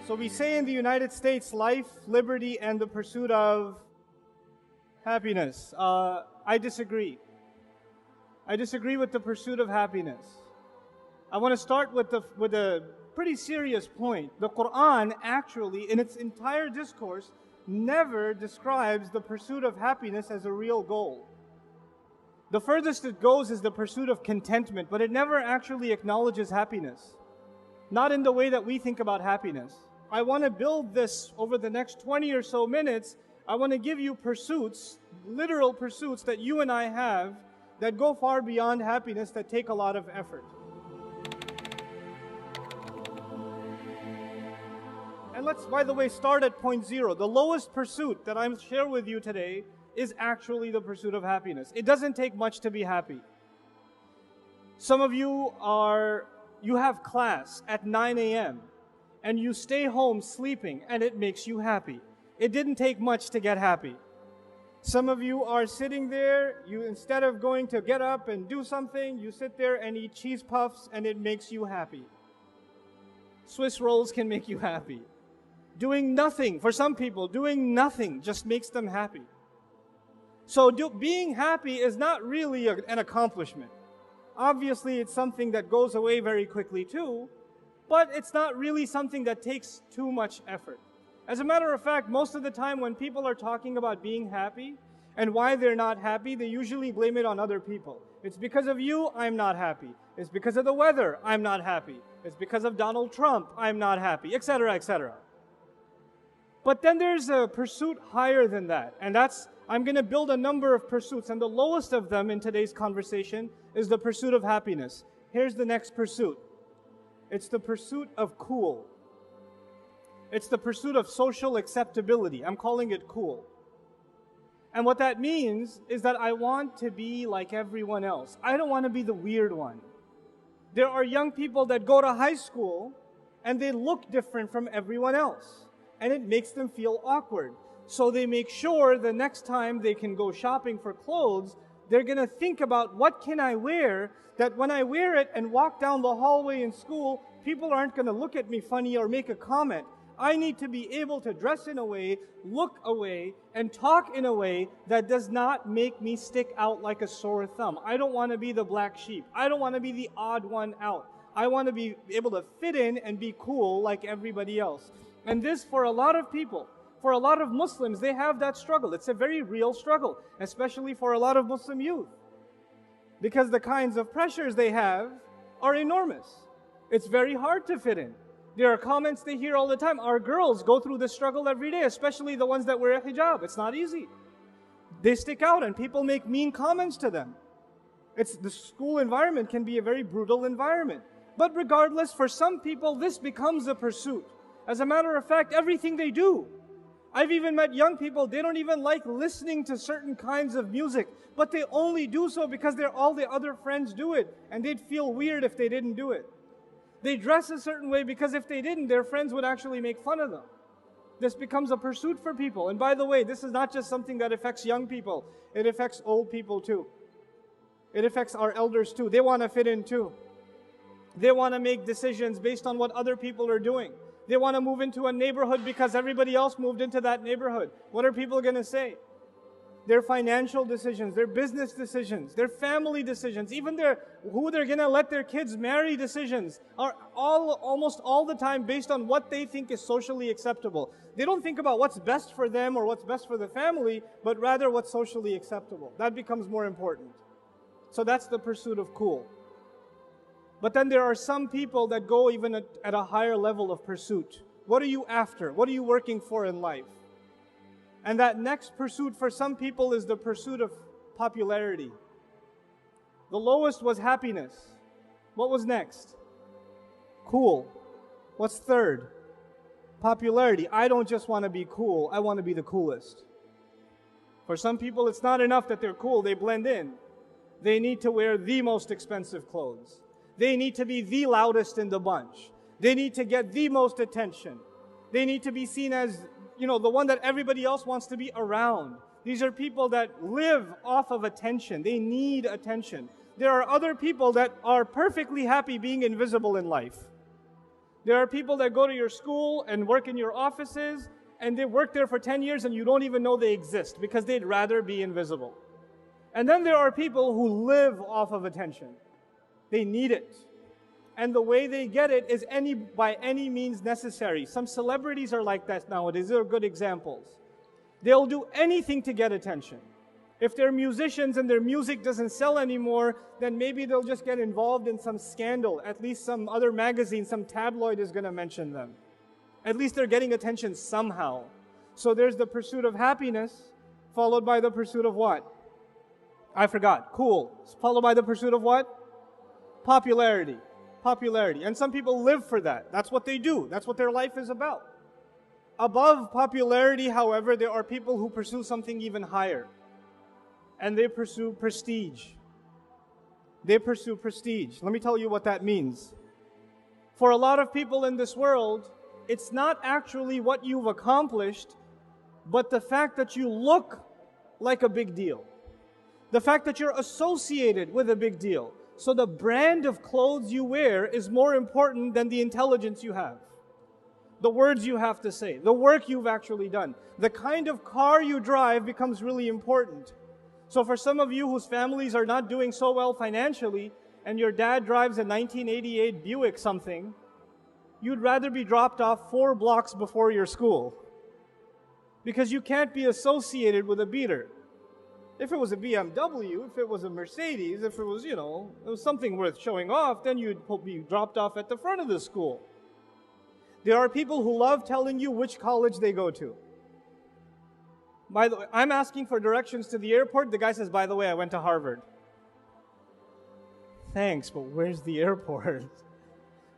So we say in the United States, life, liberty, and the pursuit of happiness. I disagree. I disagree with the pursuit of happiness. I want to start with a pretty serious point. The Quran actually, in its entire discourse, never describes the pursuit of happiness as a real goal. The furthest it goes is the pursuit of contentment, but it never actually acknowledges happiness. Not in the way that we think about happiness. I want to build this over the next 20 or so minutes. I want to give you pursuits, literal pursuits that you and I have that go far beyond happiness, that take a lot of effort. And let's, by the way, start at point zero. The lowest pursuit that I'm sharing with you today is actually the pursuit of happiness. It doesn't take much to be happy. Some of you have class at 9 a.m. and you stay home sleeping and it makes you happy. It didn't take much to get happy. Some of you are sitting there, instead of going to get up and do something, you sit there and eat cheese puffs and it makes you happy. Swiss rolls can make you happy. Doing nothing, for some people, doing nothing just makes them happy. So being happy is not really an accomplishment. Obviously, it's something that goes away very quickly too, but it's not really something that takes too much effort. As a matter of fact, most of the time when people are talking about being happy and why they're not happy, they usually blame it on other people. It's because of you, I'm not happy. It's because of the weather, I'm not happy. It's because of Donald Trump, I'm not happy, etc., etc. But then there's a pursuit higher than that, and I'm going to build a number of pursuits, and the lowest of them in today's conversation is the pursuit of happiness. Here's the next pursuit. It's the pursuit of cool. It's the pursuit of social acceptability. I'm calling it cool. And what that means is that I want to be like everyone else. I don't want to be the weird one. There are young people that go to high school and they look different from everyone else, and it makes them feel awkward. So they make sure the next time they can go shopping for clothes, they're going to think about what can I wear, that when I wear it and walk down the hallway in school, people aren't going to look at me funny or make a comment. I need to be able to dress in a way, look a way, and talk in a way that does not make me stick out like a sore thumb. I don't want to be the black sheep. I don't want to be the odd one out. I want to be able to fit in and be cool like everybody else. And this, for a lot of people, for a lot of Muslims, they have that struggle. It's a very real struggle, especially for a lot of Muslim youth, because the kinds of pressures they have are enormous. It's very hard to fit in. There are comments they hear all the time. Our girls go through this struggle every day, especially the ones that wear a hijab. It's not easy. They stick out and people make mean comments to them. The school environment can be a very brutal environment. But regardless, for some people, this becomes a pursuit. As a matter of fact, everything they do. I've even met young people, they don't even like listening to certain kinds of music, but they only do so because all the other friends do it, and they'd feel weird if they didn't do it. They dress a certain way because if they didn't, their friends would actually make fun of them. This becomes a pursuit for people. And by the way, this is not just something that affects young people. It affects old people too. It affects our elders too. They want to fit in too. They want to make decisions based on what other people are doing. They want to move into a neighborhood because everybody else moved into that neighborhood. What are people going to say? Their financial decisions, their business decisions, their family decisions, even who they're going to let their kids marry decisions are almost all the time based on what they think is socially acceptable. They don't think about what's best for them or what's best for the family, but rather what's socially acceptable. That becomes more important. So that's the pursuit of cool. But then there are some people that go even at a higher level of pursuit. What are you after? What are you working for in life? And that next pursuit for some people is the pursuit of popularity. The lowest was happiness. What was next? Cool. What's third? Popularity. I don't just want to be cool, I want to be the coolest. For some people, it's not enough that they're cool, they blend in. They need to wear the most expensive clothes. They need to be the loudest in the bunch. They need to get the most attention. They need to be seen as, the one that everybody else wants to be around. These are people that live off of attention. They need attention. There are other people that are perfectly happy being invisible in life. There are people that go to your school and work in your offices, and they work there for 10 years and you don't even know they exist because they'd rather be invisible. And then there are people who live off of attention. They need it. And the way they get it is by any means necessary. Some celebrities are like that nowadays. They're good examples. They'll do anything to get attention. If they're musicians and their music doesn't sell anymore, then maybe they'll just get involved in some scandal. At least some other magazine, some tabloid is going to mention them. At least they're getting attention somehow. So there's the pursuit of happiness, followed by the pursuit of what? I forgot. Cool. Followed by the pursuit of what? Popularity. Popularity. And some people live for that. That's what they do. That's what their life is about. Above popularity, however, there are people who pursue something even higher. And they pursue prestige. They pursue prestige. Let me tell you what that means. For a lot of people in this world, it's not actually what you've accomplished, but the fact that you look like a big deal. The fact that you're associated with a big deal. So the brand of clothes you wear is more important than the intelligence you have. The words you have to say, the work you've actually done. The kind of car you drive becomes really important. So for some of you whose families are not doing so well financially, and your dad drives a 1988 Buick something, you'd rather be dropped off 4 blocks before your school. Because you can't be associated with a beater. If it was a BMW, if it was a Mercedes, if it was, it was something worth showing off, then you'd be dropped off at the front of the school. There are people who love telling you which college they go to. By the way, I'm asking for directions to the airport. The guy says, by the way, I went to Harvard. Thanks, but where's the airport?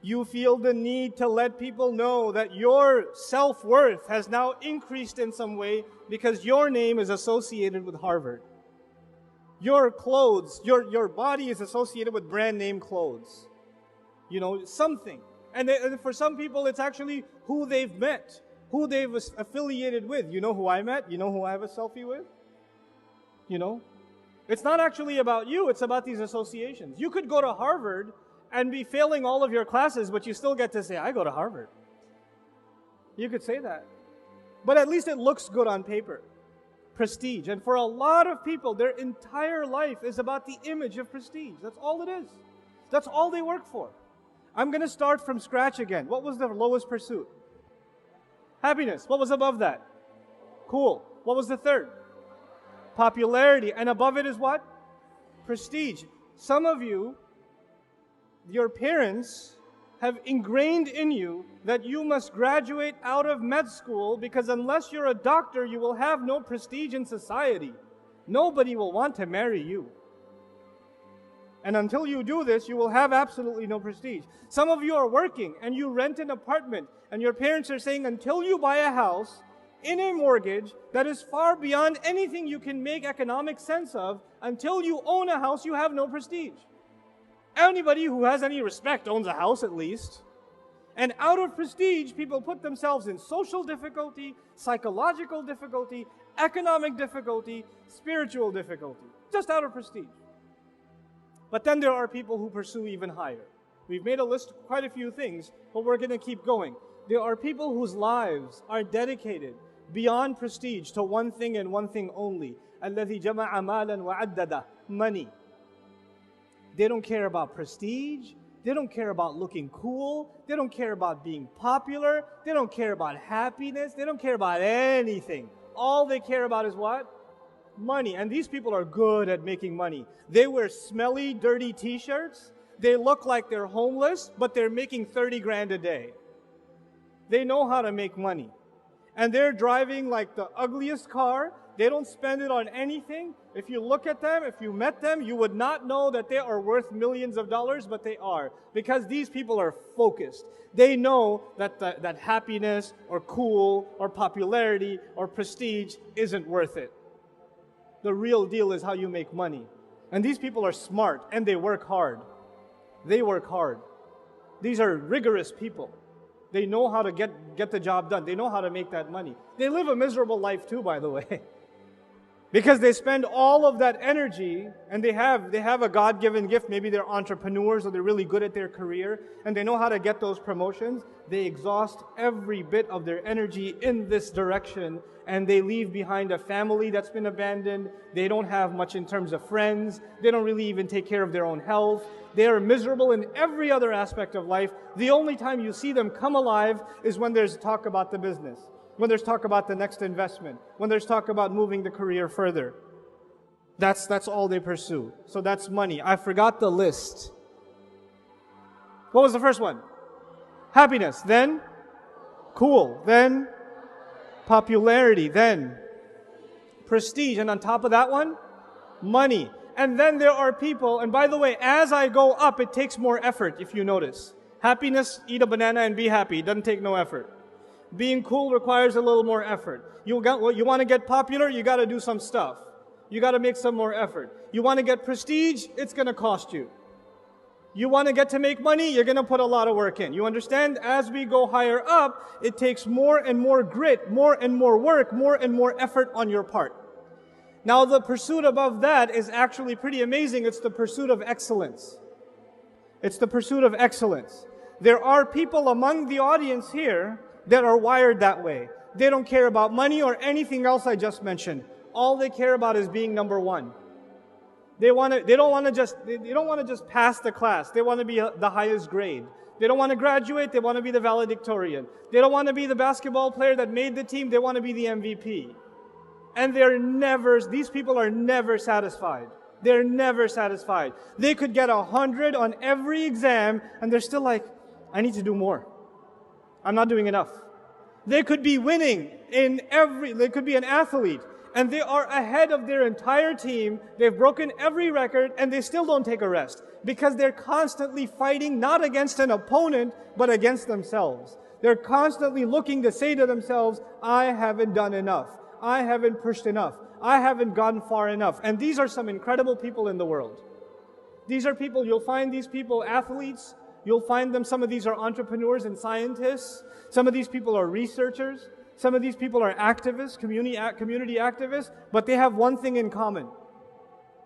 You feel the need to let people know that your self-worth has now increased in some way because your name is associated with Harvard. Your clothes, your body is associated with brand name clothes. Something. And for some people, it's actually who they've met, who they've affiliated with. You know who I met? You know who I have a selfie with? It's not actually about you, it's about these associations. You could go to Harvard and be failing all of your classes, but you still get to say, I go to Harvard. You could say that. But at least it looks good on paper. Prestige. And for a lot of people, their entire life is about the image of prestige. That's all it is. That's all they work for. I'm going to start from scratch again. What was the lowest pursuit? Happiness. What was above that? Cool. What was the third? Popularity. And above it is what? Prestige. Some of you, your parents have ingrained in you that you must graduate out of med school because unless you're a doctor, you will have no prestige in society. Nobody will want to marry you. And until you do this, you will have absolutely no prestige. Some of you are working and you rent an apartment and your parents are saying until you buy a house in a mortgage that is far beyond anything you can make economic sense of, until you own a house, you have no prestige. Anybody who has any respect owns a house at least. And out of prestige, people put themselves in social difficulty, psychological difficulty, economic difficulty, spiritual difficulty, just out of prestige. But then there are people who pursue even higher. We've made a list of quite a few things, but we're going to keep going. There are people whose lives are dedicated beyond prestige to one thing and one thing only. الَّذِي جَمَعَ مَالًا وَعَدَّدَ. Money. They don't care about prestige. They don't care about looking cool. They don't care about being popular. They don't care about happiness. They don't care about anything. All they care about is what? Money. And these people are good at making money. They wear smelly, dirty t-shirts. They look like they're homeless, but they're making 30 grand a day. They know how to make money. And they're driving like the ugliest car. They don't spend it on anything. If you look at them, if you met them, you would not know that they are worth millions of dollars, but they are. Because these people are focused. They know that that happiness or cool or popularity or prestige isn't worth it. The real deal is how you make money. And these people are smart and they work hard. They work hard. These are rigorous people. They know how to get the job done. They know how to make that money. They live a miserable life too, by the way. Because they spend all of that energy, and they have a God-given gift. Maybe they're entrepreneurs or they're really good at their career and they know how to get those promotions. They exhaust every bit of their energy in this direction, and they leave behind a family that's been abandoned. They don't have much in terms of friends. They don't really even take care of their own health. They are miserable in every other aspect of life. The only time you see them come alive is when there's talk about the business, when there's talk about the next investment, when there's talk about moving the career further. That's all they pursue. So that's money. I forgot the list. What was the first one? Happiness. Then cool. Then popularity. Then prestige. And on top of that one, money. And then there are people, and by the way, as I go up, it takes more effort, if you notice. Happiness, eat a banana and be happy. It doesn't take no effort. Being cool requires a little more effort. You want to get popular, you got to do some stuff. You got to make some more effort. You want to get prestige, it's going to cost you. You want to get to make money, you're going to put a lot of work in. You understand? As we go higher up, it takes more and more grit, more and more work, more and more effort on your part. Now the pursuit above that is actually pretty amazing. It's the pursuit of excellence. It's the pursuit of excellence. There are people among the audience here that are wired that way. They don't care about money or anything else I just mentioned. All they care about is being number one. They don't want to just pass the class. They want to be the highest grade. They don't want to graduate. They want to be the valedictorian. They don't want to be the basketball player that made the team. They want to be the MVP. And these people are never satisfied. They're never satisfied. They could get 100 on every exam and they're still like, I need to do more. I'm not doing enough. They could be winning they could be an athlete and they are ahead of their entire team. They've broken every record and they still don't take a rest because they're constantly fighting not against an opponent but against themselves. They're constantly looking to say to themselves, I haven't done enough. I haven't pushed enough. I haven't gone far enough. And these are some incredible people in the world. These are people, you'll find these people athletes. You'll find them, some of these are entrepreneurs and scientists. Some of these people are researchers. Some of these people are activists, community activists. But they have one thing in common.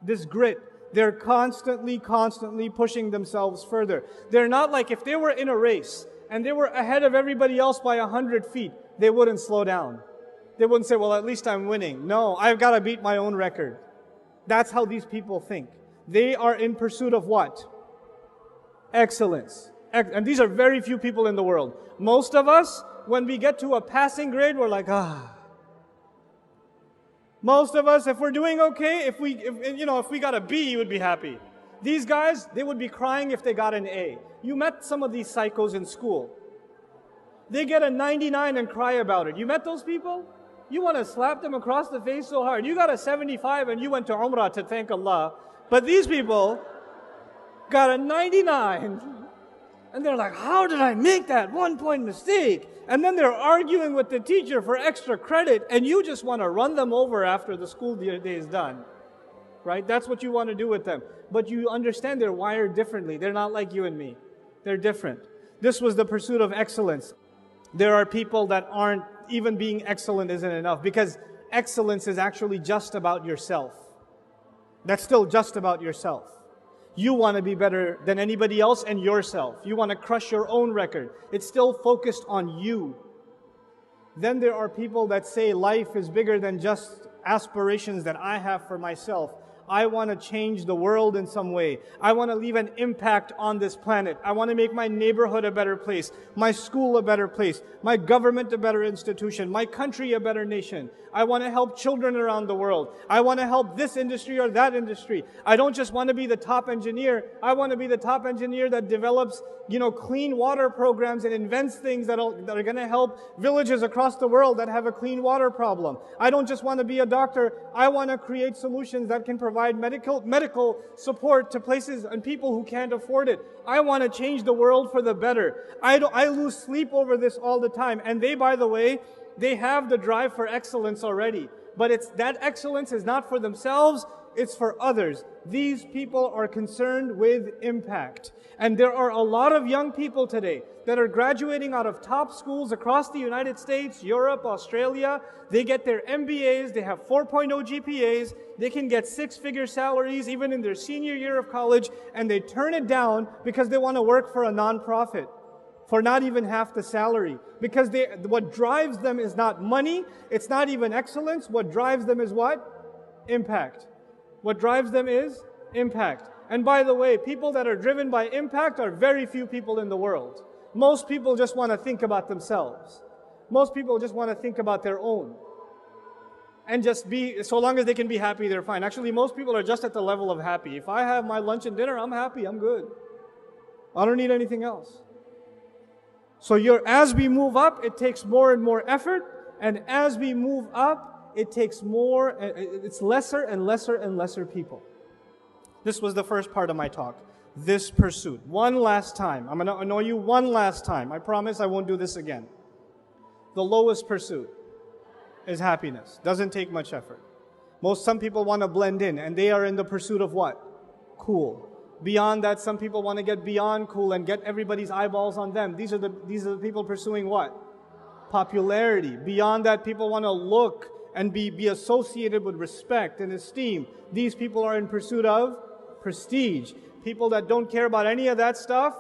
This grit. They're constantly pushing themselves further. They're not like if they were in a race and they were ahead of everybody else by 100 feet, they wouldn't slow down. They wouldn't say, well, at least I'm winning. No, I've got to beat my own record. That's how these people think. They are in pursuit of what? Excellence. And these are very few people in the world. Most of us, when we get to a passing grade, we're like, Most of us, if we're doing okay, if we got a B, you would be happy. These guys, they would be crying if they got an A. You met some of these psychos in school. They get a 99 and cry about it. You met those people? You want to slap them across the face so hard. You got a 75 and you went to Umrah to thank Allah. But these people got a 99. And they're like, how did I make that 1 point mistake? And then they're arguing with the teacher for extra credit, and you just want to run them over after the school day is done. Right? That's what you want to do with them. But you understand they're wired differently. They're not like you and me. They're different. This was the pursuit of excellence. There are people that aren't, even being excellent isn't enough, because excellence is actually just about yourself. That's still just about yourself. You want to be better than anybody else and yourself. You want to crush your own record. It's still focused on you. Then there are people that say life is bigger than just aspirations that I have for myself. I want to change the world in some way. I want to leave an impact on this planet. I want to make my neighborhood a better place, my school a better place, my government a better institution, my country a better nation. I want to help children around the world. I want to help this industry or that industry. I don't just want to be the top engineer. I want to be the top engineer that develops, clean water programs and invents things that are going to help villages across the world that have a clean water problem. I don't just want to be a doctor. I want to create solutions that can provide medical support to places and people who can't afford it. I want to change the world for the better. I lose sleep over this all the time. And they, by the way, they have the drive for excellence already. But that excellence is not for themselves. it's for others. These people are concerned with impact. And there are a lot of young people today that are graduating out of top schools across the United States, Europe, Australia. They get their MBAs, they have 4.0 GPAs, they can get six-figure salaries even in their senior year of college, and they turn it down because they want to work for a nonprofit for not even half the salary. Because what drives them is not money, it's not even excellence. What drives them is what? Impact. What drives them is impact. And by the way, people that are driven by impact are very few people in the world. Most people just want to think about themselves. Most people just want to think about their own. And just be, so long as they can be happy, they're fine. Actually, most people are just at the level of happy. If I have my lunch and dinner, I'm happy, I'm good. I don't need anything else. So as we move up, it takes more and more effort. And as we move up, it takes more, it's lesser and lesser and lesser people. This was the first part of my talk. This pursuit. One last time. I'm going to annoy you one last time. I promise I won't do this again. The lowest pursuit is happiness. Doesn't take much effort. Some people want to blend in, and they are in the pursuit of what? Cool. Beyond that, some people want to get beyond cool and get everybody's eyeballs on them. These are the people pursuing what? Popularity. Beyond that, people want to look and be associated with respect and esteem. These people are in pursuit of prestige. People that don't care about any of that stuff,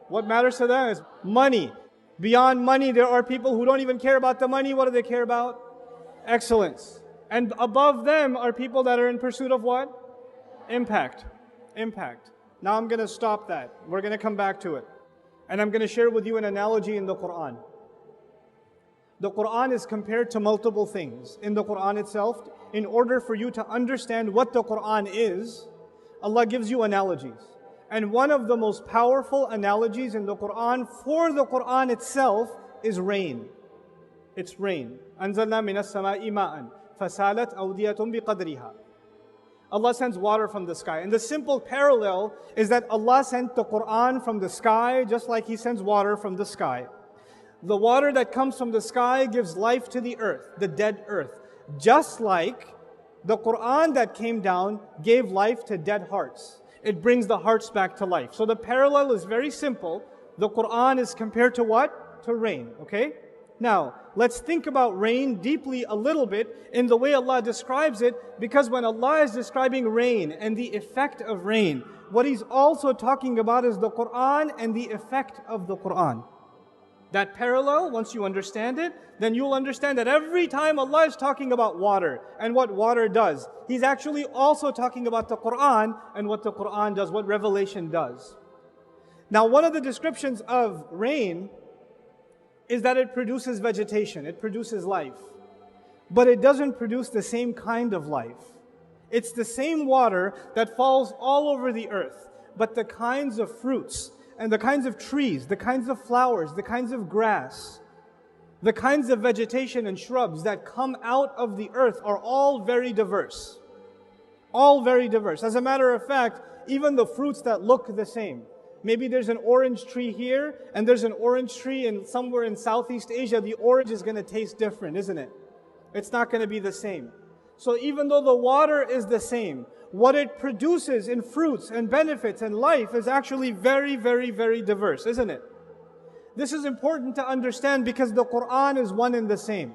what matters to them is money. Beyond money, there are people who don't even care about the money. What do they care about? Excellence. And above them are people that are in pursuit of what? Impact. Impact. Now I'm going to stop that. We're going to come back to it. And I'm going to share with you an analogy in the Quran. The Quran is compared to multiple things. In the Quran itself, in order for you to understand what the Quran is, Allah gives you analogies. And one of the most powerful analogies in the Quran for the Quran itself is rain. It's rain. أَنزَلْنَا مِنَ السَّمَاءِ مَاءً فَسَالَتْ أَوْدِيَةٌ بِقَدْرِهَا. Allah sends water from the sky. And the simple parallel is that Allah sent the Quran from the sky just like He sends water from the sky. The water that comes from the sky gives life to the earth, the dead earth. Just like the Quran that came down gave life to dead hearts. It brings the hearts back to life. So the parallel is very simple. The Quran is compared to what? To rain, okay? Now, let's think about rain deeply a little bit in the way Allah describes it, because when Allah is describing rain and the effect of rain, what He's also talking about is the Quran and the effect of the Quran. That parallel, once you understand it, then you'll understand that every time Allah is talking about water and what water does, He's actually also talking about the Quran and what the Quran does, what revelation does. Now, one of the descriptions of rain is that it produces vegetation, it produces life. But it doesn't produce the same kind of life. It's the same water that falls all over the earth, but the kinds of fruits and the kinds of trees, the kinds of flowers, the kinds of grass, the kinds of vegetation and shrubs that come out of the earth are all very diverse. All very diverse. As a matter of fact, even the fruits that look the same. Maybe there's an orange tree here, and there's an orange tree somewhere in Southeast Asia. The orange is going to taste different, isn't it? It's not going to be the same. So even though the water is the same, what it produces in fruits and benefits and life is actually very, very, very diverse, isn't it? This is important to understand because the Quran is one and the same.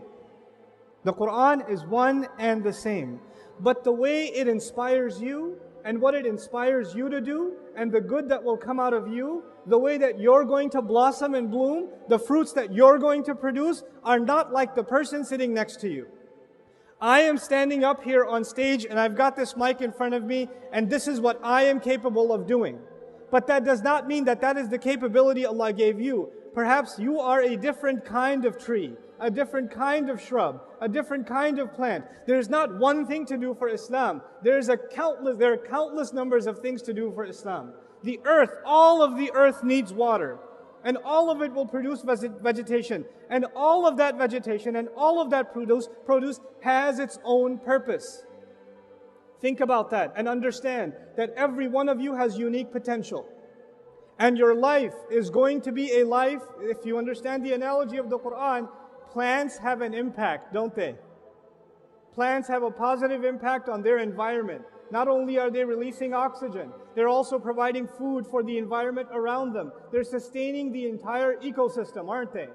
The Quran is one and the same. But the way it inspires you, and what it inspires you to do, and the good that will come out of you, the way that you're going to blossom and bloom, the fruits that you're going to produce are not like the person sitting next to you. I am standing up here on stage and I've got this mic in front of me and this is what I am capable of doing. But that does not mean that that is the capability Allah gave you. Perhaps you are a different kind of tree, a different kind of shrub, a different kind of plant. There's not one thing to do for Islam. There are countless numbers of things to do for Islam. The earth, all of the earth needs water. And all of it will produce vegetation. And all of that vegetation and all of that produce has its own purpose. Think about that and understand that every one of you has unique potential. And your life is going to be a life, if you understand the analogy of the Quran, plants have an impact, don't they? Plants have a positive impact on their environment. Not only are they releasing oxygen, they're also providing food for the environment around them. They're sustaining the entire ecosystem, aren't they?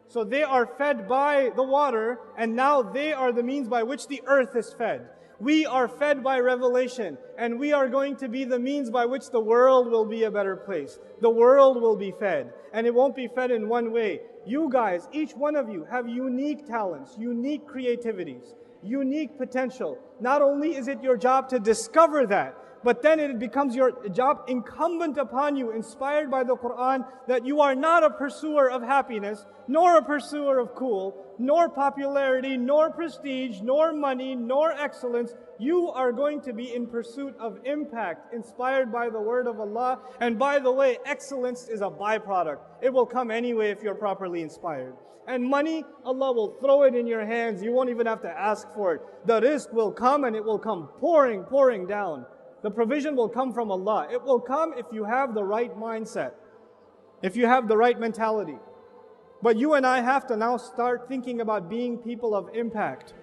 So they are fed by the water, and now they are the means by which the earth is fed. We are fed by revelation, and we are going to be the means by which the world will be a better place. The world will be fed, and it won't be fed in one way. You guys, each one of you, have unique talents, unique creativities, unique potential. Not only is it your job to discover that, but then it becomes your job incumbent upon you, inspired by the Quran, that you are not a pursuer of happiness, nor a pursuer of cool, nor popularity, nor prestige, nor money, nor excellence. You are going to be in pursuit of impact, inspired by the word of Allah. And by the way, excellence is a byproduct. It will come anyway if you're properly inspired. And money, Allah will throw it in your hands. You won't even have to ask for it. The rizq will come, and it will come pouring down. The provision will come from Allah. It will come if you have the right mindset, if you have the right mentality. But you and I have to now start thinking about being people of impact.